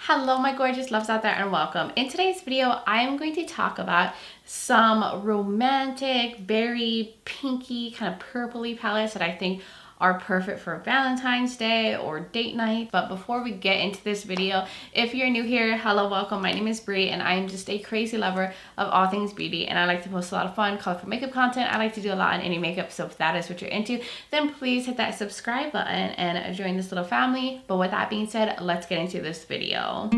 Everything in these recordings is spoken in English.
Hello my gorgeous loves out there and welcome. In today's video, I am going to talk about some romantic, very pinky, kind of purpley palettes that I think are perfect for Valentine's Day or date night. But before we get into this video, if you're new here, hello, welcome. My name is Bri and I am just a crazy lover of all things beauty, and I like to post a lot of fun, colorful makeup content. I like to do a lot in any makeup, so if that is what you're into, then please hit that subscribe button and join this little family. But with that being said, let's get into this video.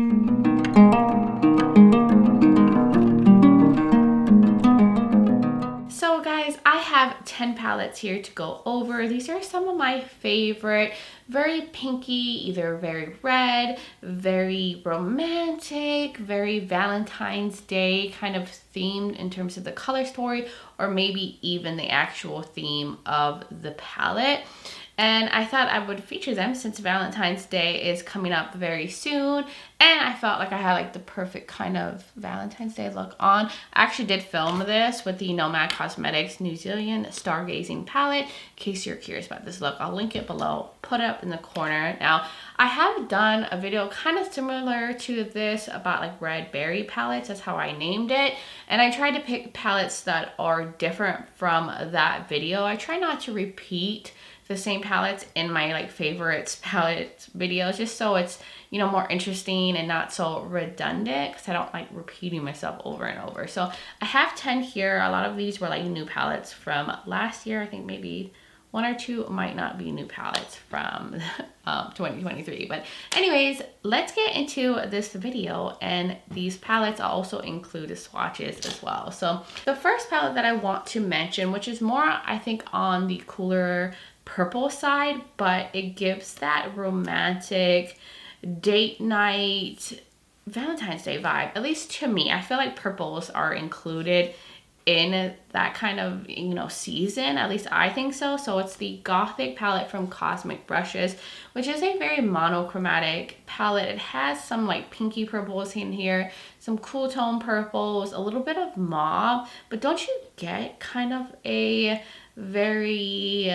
So guys, I have 10 palettes here to go over. These are some of my favorite, very pinky, either very red, very romantic, very Valentine's Day kind of themed in terms of the color story, or maybe even the actual theme of the palette. And I thought I would feature them since Valentine's Day is coming up very soon. And I felt like I had like the perfect kind of Valentine's Day look on. I actually did film this with the Nomad Cosmetics New Zealand Stargazing palette. In case you're curious about this look, I'll link it below, put it up in the corner. Now, I have done a video kind of similar to this about like red berry palettes. That's how I named it. And I tried to pick palettes that are different from that video. I try not to repeat the same palettes in my like favorites palettes videos, just so it's, you know, more interesting and not so redundant, because I don't like repeating myself over and over. So I have 10 here. A lot of these were like new palettes from last year. I think maybe one or two might not be new palettes from 2023. But anyways, let's get into this video. And these palettes also include swatches as well. So the first palette that I want to mention, which is more, I think, on the cooler purple side, but it gives that romantic date night Valentine's Day vibe, at least to me. I feel like purples are included in that kind of, you know, season, at least I think so. So it's the Gothic palette from Cosmic Brushes, which is a very monochromatic palette. It has some like pinky purples in here, some cool tone purples, a little bit of mauve, but don't you get kind of a very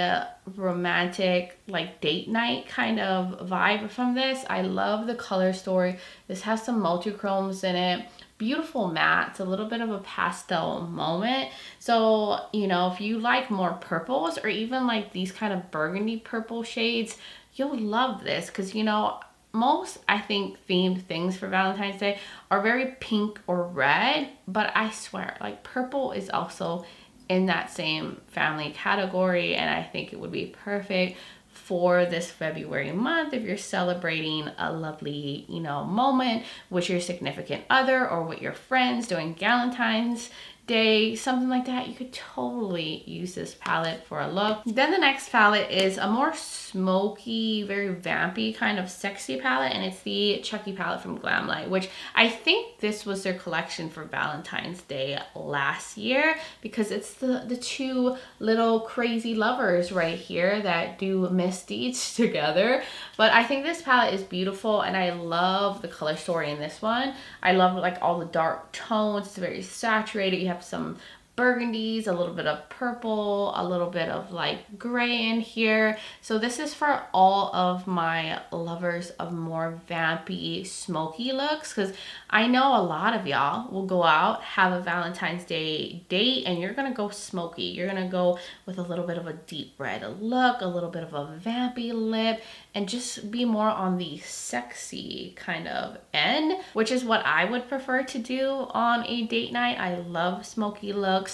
romantic like date night kind of vibe from this? I love the color story. This has some multi-chromes in it, beautiful mattes, a little bit of a pastel moment. So, you know, if you like more purples or even like these kind of burgundy purple shades, you'll love this, because, you know, most, I think, themed things for Valentine's Day are very pink or red, but I swear, like, purple is also in that same family category, and I think it would be perfect for this February month if you're celebrating a lovely, you know, moment with your significant other or with your friends doing Valentine's Day, something like that. You could totally use this palette for a look. Then the next palette is a more smoky, very vampy kind of sexy palette, and it's the Chucky palette from Glamlight, which I think this was their collection for Valentine's Day last year, because it's the two little crazy lovers right here that do misdeeds together. But I think this palette is beautiful, and I love the color story in this one. I love like all the dark tones. It's very saturated. You have some burgundies, a little bit of purple, a little bit of like gray in here. So this is for all of my lovers of more vampy, smoky looks, because I know a lot of y'all will go out, have a Valentine's Day date, and you're gonna go smoky. You're gonna go with a little bit of a deep red look, a little bit of a vampy lip, and just be more on the sexy kind of end, which is what I would prefer to do on a date night. I love smoky looks,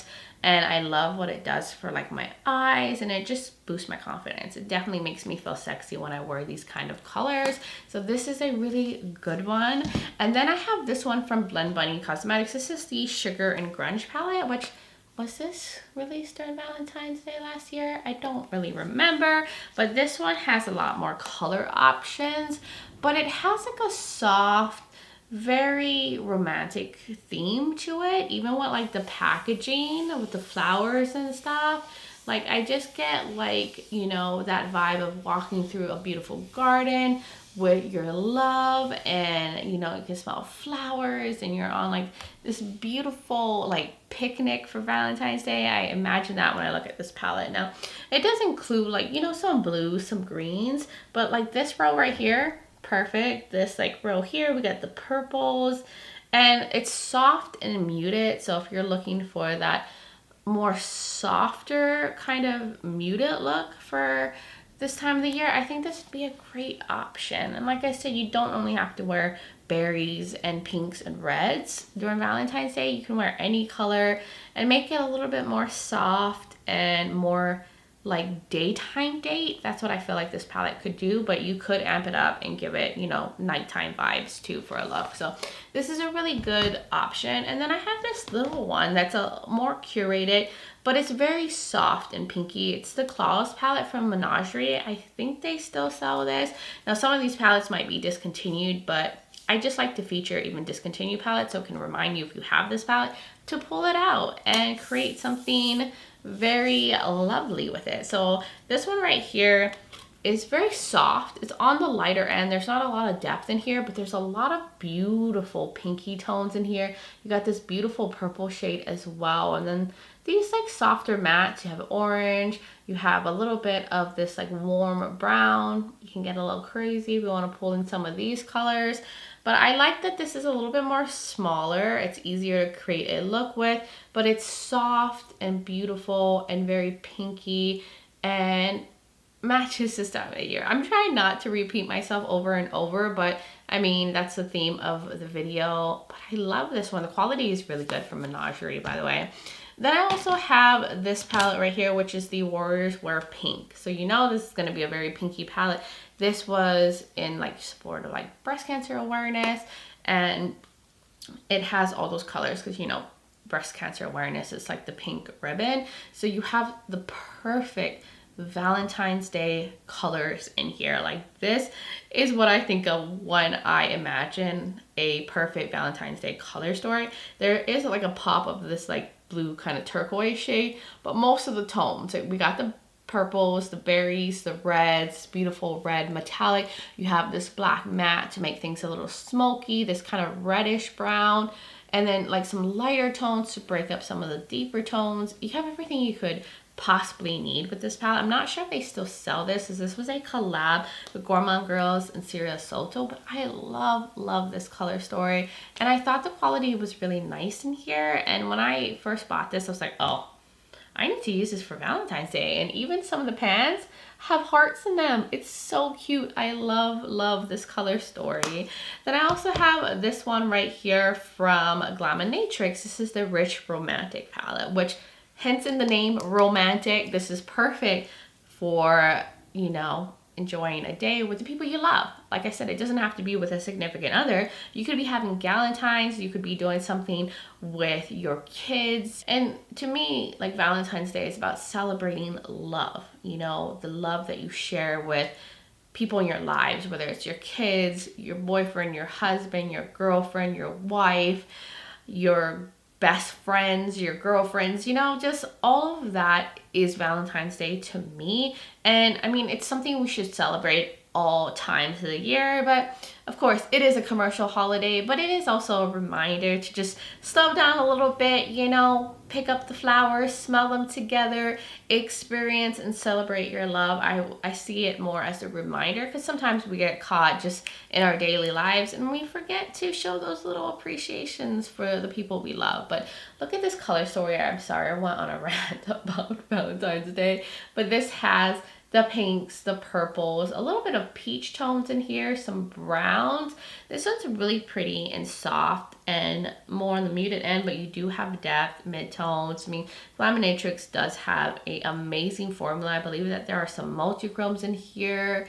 and I love what it does for like my eyes, and it just boosts my confidence. It definitely makes me feel sexy when I wear these kind of colors. So this is a really good one. And then I have this one from Blend Bunny Cosmetics. This is the Sugar and Grunge palette, which, was this released during Valentine's Day last year? I don't really remember, but this one has a lot more color options, but it has like a soft, very romantic theme to it, even with like the packaging with the flowers and stuff. Like, I just get like, you know, that vibe of walking through a beautiful garden with your love, and you know, you can smell flowers, and you're on like this beautiful like picnic for Valentine's Day. I imagine that when I look at this palette. Now, it does include like, you know, some blues, some greens, but like this row right here, perfect. This like row here, we got the purples, and it's soft and muted. So if you're looking for that more softer kind of muted look for this time of the year, I think this would be a great option. And like I said, you don't only have to wear berries and pinks and reds during Valentine's Day. You can wear any color and make it a little bit more soft and more like daytime date. That's what I feel like this palette could do, but you could amp it up and give it, you know, nighttime vibes too for a look. So this is a really good option. And then I have this little one that's a more curated, but it's very soft and pinky. It's the Claws palette from Menagerie. I think they still sell this. Now some of these palettes might be discontinued, but I just like to feature even discontinued palettes, so it can remind you if you have this palette to pull it out and create something very lovely with it. So this one right here is very soft. It's on the lighter end. There's not a lot of depth in here, but there's a lot of beautiful pinky tones in here. You got this beautiful purple shade as well. And then these like softer mattes, you have orange, you have a little bit of this like warm brown. You can get a little crazy if you want to pull in some of these colors. But I like that this is a little bit more smaller. It's easier to create a look with, but it's soft and beautiful and very pinky and matches this time of the year. I'm trying not to repeat myself over and over, but I mean, that's the theme of the video. But I love this one. The quality is really good from Menagerie, by the way. Then I also have this palette right here, which is the Warriors Wear Pink. So you know this is going to be a very pinky palette. This was in like support of like breast cancer awareness, and it has all those colors because, you know, breast cancer awareness is like the pink ribbon. So you have the perfect Valentine's Day colors in here. Like this is what I think of when I imagine a perfect Valentine's Day color story. There is like a pop of this like blue kind of turquoise shade, but most of the tones, we got the purples, the berries, the reds, beautiful red metallic. You have this black matte to make things a little smoky, this kind of reddish brown, and then like some lighter tones to break up some of the deeper tones. You have everything you could possibly need with this palette. I'm not sure if they still sell this, as this was a collab with Gourmand Girls and Syria Soto, but I love this color story, and I thought the quality was really nice in here. And when I first bought this, I was like, oh, I need to use this for Valentine's Day. And even some of the pans have hearts in them. It's so cute. I love this color story. Then I also have this one right here from Glamlight. This is the Rich Romantic palette, which hence in the name romantic. This is perfect for, you know, enjoying a day with the people you love. Like I said, it doesn't have to be with a significant other. You could be having Galentine's, you could be doing something with your kids. And to me, like Valentine's Day is about celebrating love, you know, the love that you share with people in your lives, whether it's your kids, your boyfriend, your husband, your girlfriend, your wife, your best friends, your girlfriends, you know, just all of that is Valentine's Day to me. And I mean, it's something we should celebrate all times of the year, but of course it is a commercial holiday, but it is also a reminder to just slow down a little bit, you know, pick up the flowers, smell them together, experience and celebrate your love. I see it more as a reminder, because sometimes we get caught just in our daily lives and we forget to show those little appreciations for the people we love. But look at this color story. I'm sorry, I went on a rant about Valentine's Day, but this has the pinks, the purples, a little bit of peach tones in here, some browns. This one's really pretty and soft and more on the muted end, but you do have depth, mid-tones. I mean, Glamlight does have an amazing formula. I believe that there are some multi-chromes in here,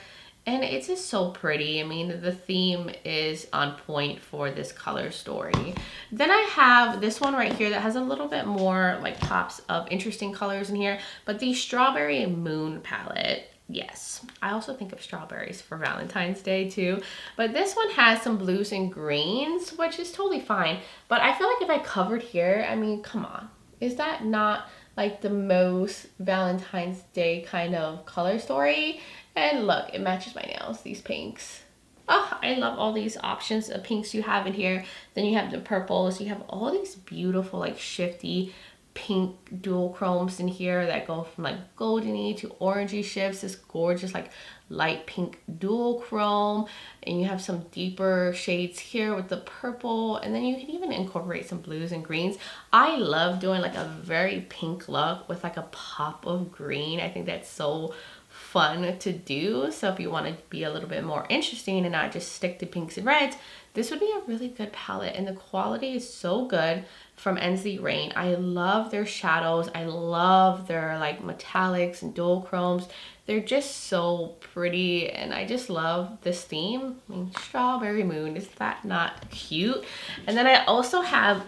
and it's just so pretty. I mean, the theme is on point for this color story. Then I have this one right here that has a little bit more like pops of interesting colors in here, but the Strawberry Moon palette. Yes, I also think of strawberries for Valentine's Day too, but this one has some blues and greens, which is totally fine. But I feel like if I covered here, I mean, come on, is that not like the most Valentine's Day kind of color story? And look, it matches my nails, these pinks. Oh, I love all these options of pinks you have in here. Then you have the purples. You have all these beautiful, like, shifty pink dual chromes in here that go from like goldeny to orangey shifts. This gorgeous like light pink dual chrome, and you have some deeper shades here with the purple, and then you can even incorporate some blues and greens. I love doing like a very pink look with like a pop of green. I think that's so fun to do. So if you want to be a little bit more interesting and not just stick to pinks and reds, this would be a really good palette, and the quality is so good from Ensley Rain. I love their shadows. I love their like metallics and dual chromes. They're just so pretty, and I just love this theme. I mean, strawberry moon, is that not cute? And then I also have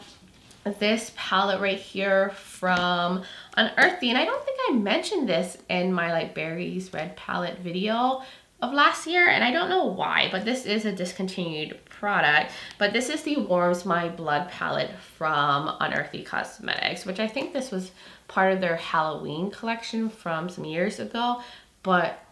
this palette right here from Unearthly, and I don't think I mentioned this in my like berries red palette video of last year, and I don't know why, but this is a discontinued product. But this is the Warms My Blood palette from Unearthly Cosmetics, which I think this was part of their Halloween collection from some years ago. But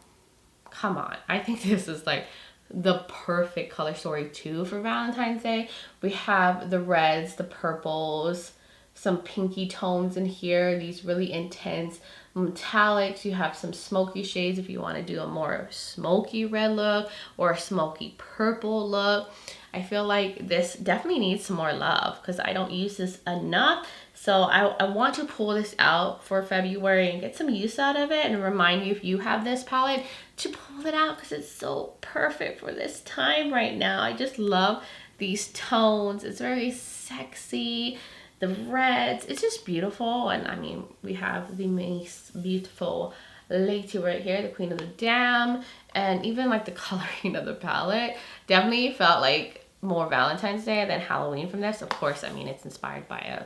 come on, I think this is like the perfect color story too for Valentine's Day. We have the reds, the purples, some pinky tones in here, these really intense metallics. You have some smoky shades if you want to do a more smoky red look or a smoky purple look. I feel like this definitely needs some more love because I don't use this enough. So I want to pull this out for February and get some use out of it, and remind you, if you have this palette, to pull it out because it's so perfect for this time right now. I just love these tones. It's very sexy. The reds, it's just beautiful. And I mean, we have the most beautiful lady right here, the Queen of the Dam, and even like the coloring of the palette definitely felt like more Valentine's Day than Halloween from this. Of course, I mean, it's inspired by a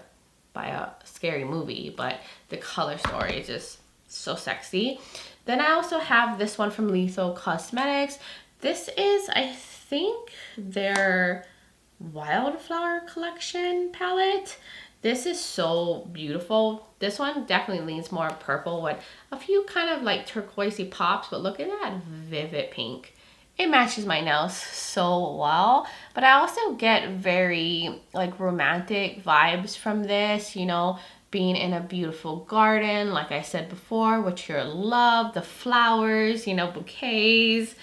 scary movie, but the color story is just so sexy. Then I also have this one from ItsBel Cosmetics. This is, I think, their Wildflower Collection palette. This is so beautiful. This one definitely leans more purple with a few kind of like turquoisey pops, but look at that vivid pink. It matches my nails so well, but I also get very like romantic vibes from this, you know, being in a beautiful garden, like I said before, with your love, the flowers, you know, bouquets.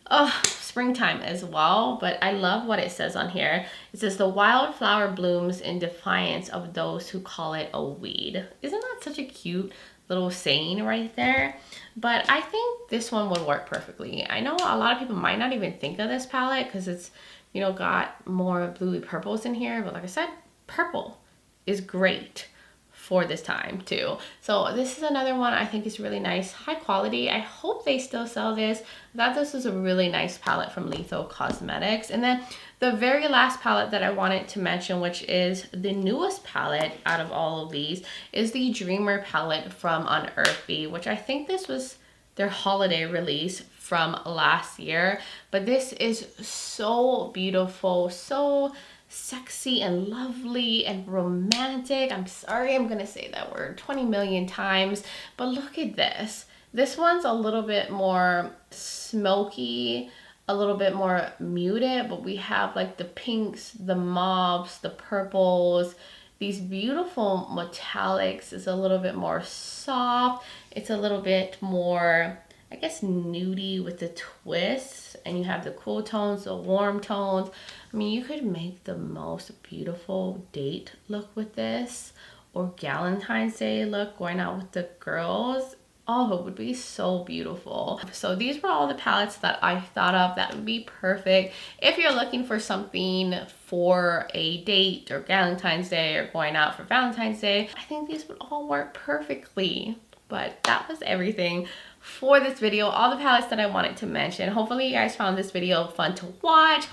Oh, springtime as well, but I love what it says on here. It says the wildflower blooms in defiance of those who call it a weed. Isn't that such a cute little saying right there? But I think this one would work perfectly. I know a lot of people might not even think of this palette because it's, you know, got more bluey purples in here, but like I said, purple is great for this time too. So this is another one I think is really nice, high quality. I hope they still sell this. I thought this was a really nice palette from ItsBel Cosmetics. And then the very last palette that I wanted to mention, which is the newest palette out of all of these, is the Dreamer palette from Unearthly, which I think this was their holiday release from last year. But this is so beautiful, so sexy and lovely and romantic. I'm sorry I'm gonna say that word 20 million times, but look at this. This one's a little bit more smoky, a little bit more muted, but we have like the pinks, the mauves, the purples, these beautiful metallics. Is a little bit more soft. It's a little bit more, I guess, nudie with the twists, and you have the cool tones, the warm tones. I mean, you could make the most beautiful date look with this, or Valentine's Day look going out with the girls. Oh, it would be so beautiful. So these were all the palettes that I thought of that would be perfect if you're looking for something for a date or Valentine's Day or going out for Valentine's Day. I think these would all work perfectly. But that was everything for this video, all the palettes that I wanted to mention. Hopefully you guys found this video fun to watch,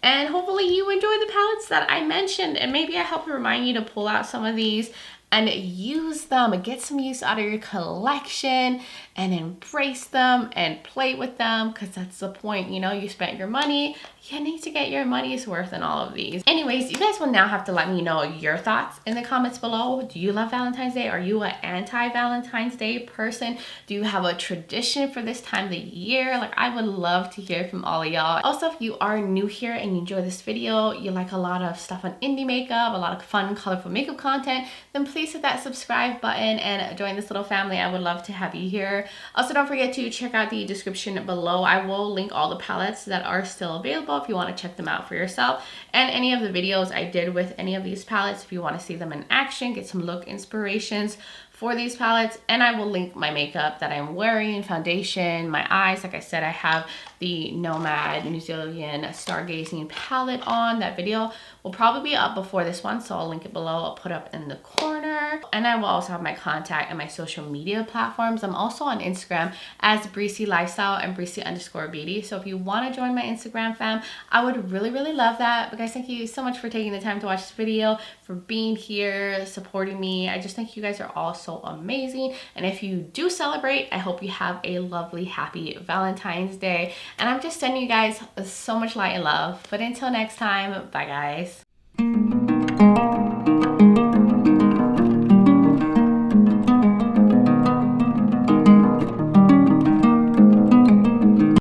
and hopefully you enjoy the palettes that I mentioned, and maybe I helped remind you to pull out some of these and use them and get some use out of your collection and embrace them and play with them, because that's the point. You know, you spent your money, you need to get your money's worth in all of these. Anyways, you guys will now have to let me know your thoughts in the comments below. Do you love Valentine's Day? Are you an anti-Valentine's Day person? Do you have a tradition for this time of the year? Like, I would love to hear from all of y'all. Also, if you are new here and you enjoy this video, you like a lot of stuff on indie makeup, a lot of fun, colorful makeup content, then please hit that subscribe button and join this little family. I would love to have you here. Also, don't forget to check out the description below. I will link all the palettes that are still available if you want to check them out for yourself, and any of the videos I did with any of these palettes if you want to see them in action, get some look inspirations for these palettes. And I will link my makeup that I'm wearing, foundation, my eyes. Like I said, I have the Nomad New Zealand Stargazing palette on. That video will probably be up before this one, so I'll link it below. I'll put up in the corner. And I will also have my contact and my social media platforms. I'm also on Instagram as Breezy Lifestyle and Breezy_beauty. So if you want to join my Instagram fam, I would really, really love that. But guys, thank you so much for taking the time to watch this video, for being here, supporting me. I just think you guys are all so amazing. And if you do celebrate, I hope you have a lovely, happy Valentine's Day. And I'm just sending you guys so much light and love. But until next time, bye guys.